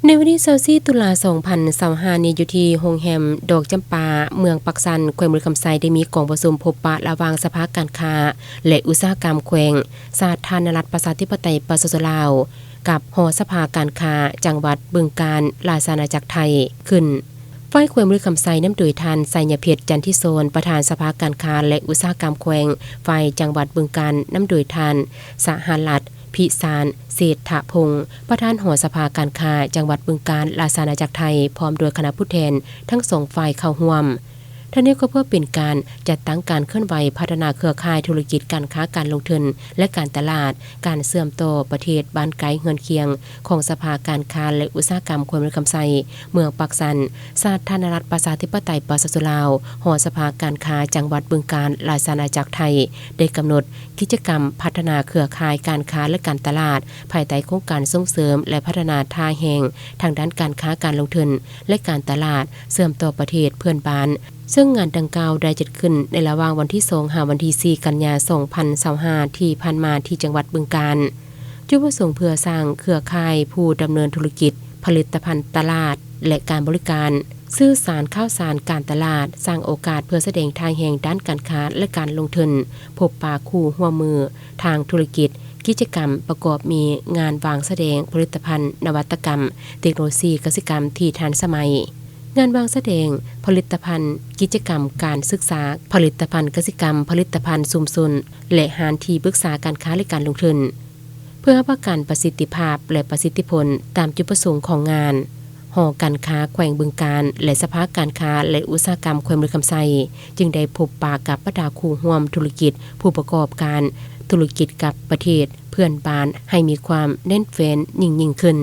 ในวันที่24ตุลา2025นี้อยู่ที่โรงแรมดอกจำปาเมืองปักสันแขวงเมืองคำไซได้มีกองประชุมพบปะระหว่างสภาการค้าและอุตสาหกรรมแขวงสาธารณรัฐประชาธิปไตยประชาชนลาวกับหอสภาการค้าจังหวัดบึงกาฬราชอาณาจักรไทยขึ้นฝ่ายแขวงเมืองคำไซนำโดยท่านไสยเพชรจันทิโซนประธานสภาการค้าและอุตสาหกรรมแขวงฝ่ายจังหวัดบึงกาฬนำโดยท่านสหรัฐพิสารเศรษฐพงศ์ประธานหอสภาการค้าจังหวัดบึงกาฬราชอาณาจักรไทยพร้อมโดยคณะผู้แทนทั้งสองฝ่ายเข้าร่วมทั้งนี้ก็เพื่อเป็นการจัดตั้งการเคลื่อนไหวพัฒนาเครือข่ายธุรกิจการค้าการลงทุนและการตลาดการเสื่อมต่อประเทศบ้านไกลเฮือนเคียงของสภาการค้าและอุตสาหกรรมแขวงเมืองคำไซเมืองปักสันสาธารณรัฐประชาธิปไตยประชาชนลาวหอสภาการค้าจังหวัดบึงกาฬราชอาณาจักรไทยได้กำหนดกิจกรรมพัฒนาเครือข่ายการค้าและการตลาดภายใต้โครงการส่งเสริมและพัฒนาท่าแห่งทางด้านการค้าการลงทุนและการตลาดเสื่อมต่อประเทศเพื่อนบ้านซึ่งงานดังกล่าวได้จัดขึ้นในระหว่างวันที่2ถึงวันที่4กันยายน2025ที่ผ่านมาที่จังหวัดบึงกาฬจุดประสงค์เพื่อสร้างเครือข่ายผู้ดำเนินธุรกิจผลิตภัณฑ์ตลาดและการบริการสื่อสารข่าวสารการตลาดสร้างโอกาสเพื่อแสดงทางแห่งด้านการค้าและการลงทุนพบปะคู่ร่วมมือทางธุรกิจกิจกรรมประกอบมีงานวางแสดงผลิตภัณฑ์นวัตกรรมเทคโนโลยีกสิกรรมที่ทันสมัยงานวางแสดงผลิตภัณฑ์กิจกรรมการศึกษาผลิตภัณฑ์กสิกรรมผลิตภัณฑ์ชุมชนและหารที่ปรึกษาการค้าและการลงทุนเพื่อประกันประสิทธิภาพและประสิทธิผลตามจุดประสงค์ของงานหอการค้าแขวงบึงกาฬและสภาการค้าและอุตสาหกรรมแขวงเมืองคำไซจึงได้พบปะกับบรรดาคู่ร่วมธุรกิจผู้ประกอบการธุรกิจกับประเทศเพื่อนบ้านให้มีความแน่นแฟ้นยิ่งขึ้น